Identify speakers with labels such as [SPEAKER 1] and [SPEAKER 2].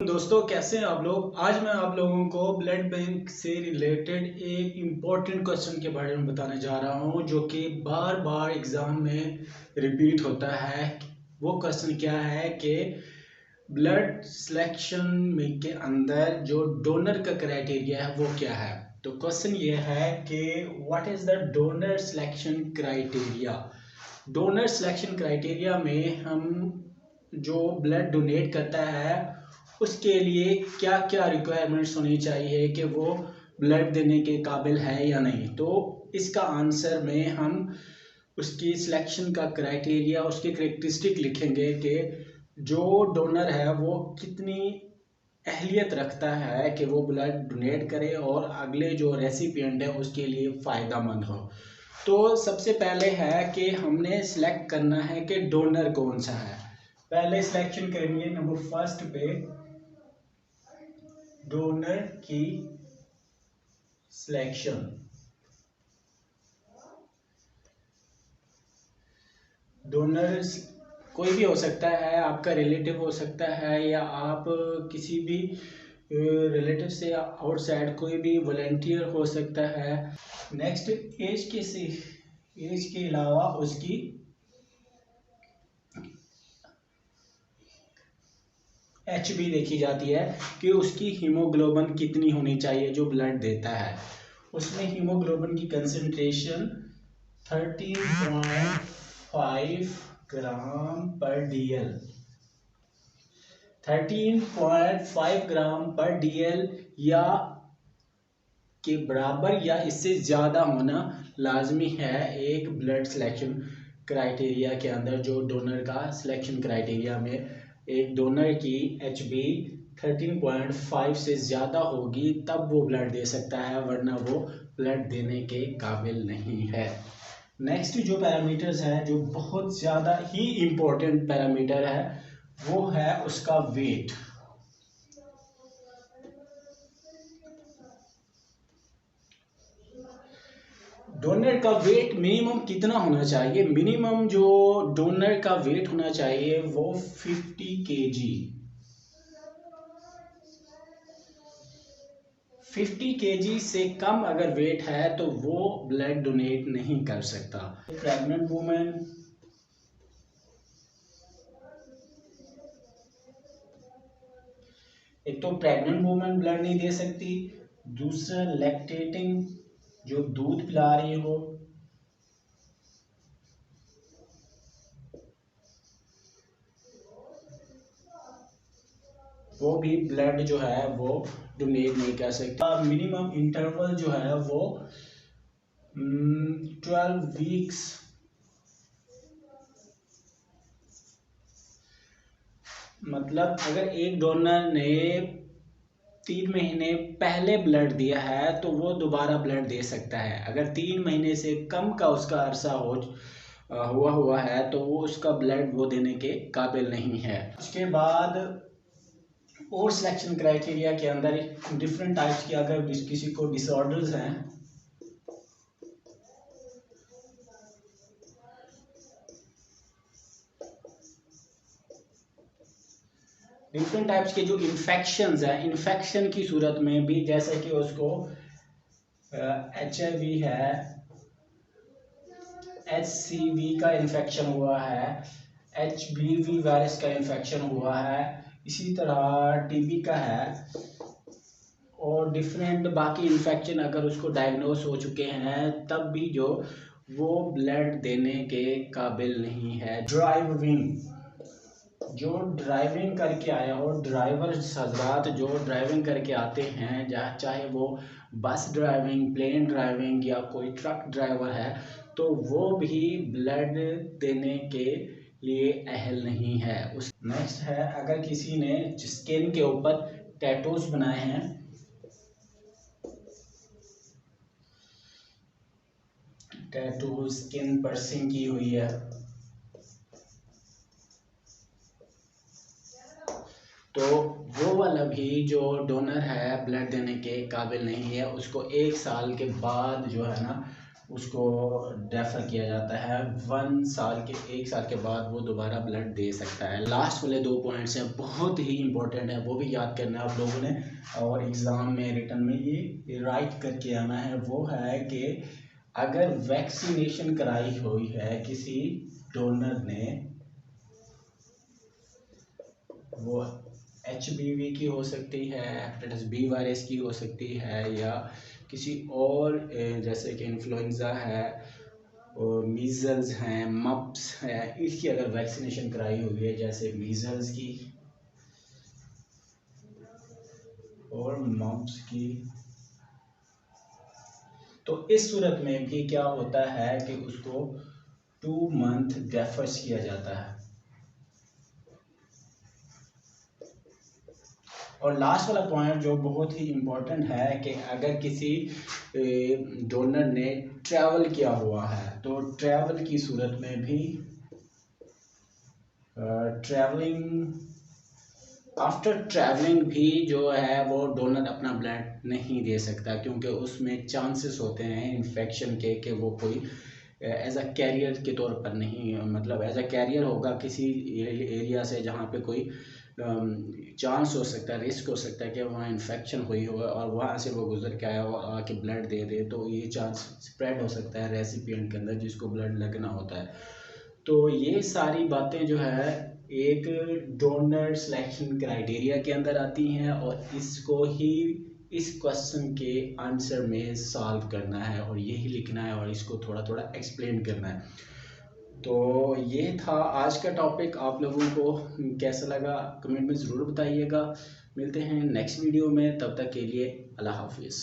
[SPEAKER 1] दोस्तों, कैसे हैं आप लोग। आज मैं आप लोगों को ब्लड बैंक से रिलेटेड एक इम्पॉर्टेंट क्वेश्चन के बारे में बताने जा रहा हूं, जो कि बार बार एग्जाम में रिपीट होता है। वो क्वेश्चन क्या है कि ब्लड सिलेक्शन में के अंदर जो डोनर का क्राइटेरिया है वो क्या है। तो क्वेश्चन ये है कि what is the donor selection criteria. Donor selection criteria में हम जो ब्लड डोनेट करता है उसके लिए क्या क्या रिक्वायरमेंट्स होनी चाहिए कि वो ब्लड देने के काबिल है या नहीं। तो इसका आंसर में हम उसकी सिलेक्शन का क्राइटेरिया, उसकी करेक्टरिस्टिक लिखेंगे कि जो डोनर है वो कितनी अहलियत रखता है कि वो ब्लड डोनेट करे और अगले जो रेसिपिएंट है उसके लिए फ़ायदेमंद हो। तो सबसे पहले है कि हमने सिलेक्ट करना है कि डोनर कौन सा है। पहले सिलेक्शन करेंगे नंबर फर्स्ट पे डोनर की सिलेक्शन। डोनर कोई भी हो सकता है, आपका रिलेटिव हो सकता है या आप किसी भी रिलेटिव से आउटसाइड कोई भी वॉलंटियर हो सकता है। नेक्स्ट एज के अलावा उसकी HB देखी जाती है कि उसकी हीमोग्लोबिन कितनी होनी चाहिए जो ब्लड देता है। उसमें हीमोग्लोबिन की कंसंट्रेशन 13.5 ग्राम पर DL 13.5 ग्राम पर DL या के बराबर या इससे ज़्यादा होना लाजमी है एक ब्लड सिलेक्शन क्राइटेरिया के अंदर। जो डोनर का सिलेक्शन क्राइटेरिया में एक डोनर की HB 13.5 से ज़्यादा होगी तब वो ब्लड दे सकता है, वरना वो ब्लड देने के काबिल नहीं है। नेक्स्ट जो पैरामीटर्स है, जो बहुत ज़्यादा ही इम्पोर्टेंट पैरामीटर है, वो है उसका वेट। डोनर का वेट मिनिमम कितना होना चाहिए। मिनिमम जो डोनर का वेट होना चाहिए वो 50 kg। 50 kg से कम अगर वेट है तो वो ब्लड डोनेट नहीं कर सकता। प्रेग्नेंट वुमेन, एक तो प्रेग्नेंट वुमेन ब्लड नहीं दे सकती, दूसरा लैक्टेटिंग जो दूध पिला रही हो, वो भी ब्लड जो है वो डोनेट नहीं कर सकता। मिनिमम इंटरवल जो है वो 12 वीक्स, मतलब अगर एक डोनर ने 3 महीने पहले ब्लड दिया है तो वो दोबारा ब्लड दे सकता है। अगर 3 महीने से कम का उसका अरसा हुआ है तो वो उसका ब्लड वो देने के काबिल नहीं है। उसके बाद और सिलेक्शन क्राइटेरिया के अंदर डिफरेंट टाइप्स की, अगर किसी को डिसऑर्डर्स हैं, डिफरेंट टाइप्स के जो इन्फेक्शंस हैं, इन्फेक्शन की सूरत में भी, जैसे कि उसको HIV है, HCV का इन्फेक्शन हुआ है, HBV वायरस का इन्फेक्शन हुआ है, इसी तरह TB का है और डिफरेंट बाकी इन्फेक्शन अगर उसको डायग्नोस हो चुके हैं तब भी जो वो ब्लड देने के काबिल नहीं है। ड्राइविंग, जो ड्राइविंग करके आया हो, ड्राइवर हजरात जो ड्राइविंग करके आते हैं, चाहे वो बस ड्राइविंग, प्लेन ड्राइविंग या कोई ट्रक ड्राइवर है, तो वो भी ब्लड देने के लिए अहल नहीं है। उस नेक्स्ट है, अगर किसी ने स्किन के ऊपर टैटूज बनाए हैं, टैटू, स्किन पर्सिंग की हुई है, तो वो वाला भी जो डोनर है ब्लड देने के काबिल नहीं है। उसको 1 साल के बाद जो है ना उसको रेफर किया जाता है। 1 साल के बाद वो दोबारा ब्लड दे सकता है। लास्ट वाले 2 पॉइंट्स हैं, बहुत ही इंपॉर्टेंट है, वो भी याद करना है आप लोगों ने और एग्ज़ाम में रिटन में ये राइट करके आना है। वो है कि अगर वैक्सीनेशन कराई हुई है किसी डोनर ने, वो HBV की हो सकती है, हेपेटाइटिस बी वायरस की हो सकती है, या किसी और जैसे कि इन्फ्लुएंजा है और मीज़ल्स हैं, मप्स है, इसकी अगर वैक्सीनेशन कराई हुई है, जैसे मीज़ल्स की और मप्स की, तो इस सूरत में भी क्या होता है कि उसको 2 मंथ डेफर्स किया जाता है। और लास्ट वाला पॉइंट जो बहुत ही इम्पोर्टेंट है कि अगर किसी डोनर ने ट्रैवल किया हुआ है, तो ट्रैवल की सूरत में भी आफ्टर ट्रैवलिंग भी जो है वो डोनर अपना ब्लड नहीं दे सकता, क्योंकि उसमें चांसेस होते हैं इन्फेक्शन के कि वो कोई एज अ कैरियर के तौर पर नहीं, मतलब एज अ कैरियर होगा किसी एरिया से जहाँ पे कोई चांस हो सकता है, रिस्क हो सकता है कि वहाँ इन्फेक्शन हुई हो और वहाँ से वो गुजर के आया हो और आके ब्लड दे दे, तो ये चांस स्प्रेड हो सकता है रेसिपिएंट के अंदर जिसको ब्लड लगना होता है। तो ये सारी बातें जो है एक डोनर सिलेक्शन क्राइटेरिया के अंदर आती हैं और इसको ही इस क्वेश्चन के आंसर में सॉल्व करना है और यही लिखना है और इसको थोड़ा थोड़ा एक्सप्लेन करना है। तो ये था आज का टॉपिक। आप लोगों को कैसा लगा कमेंट में ज़रूर बताइएगा। मिलते हैं नेक्स्ट वीडियो में, तब तक के लिए अल्लाह हाफिज़।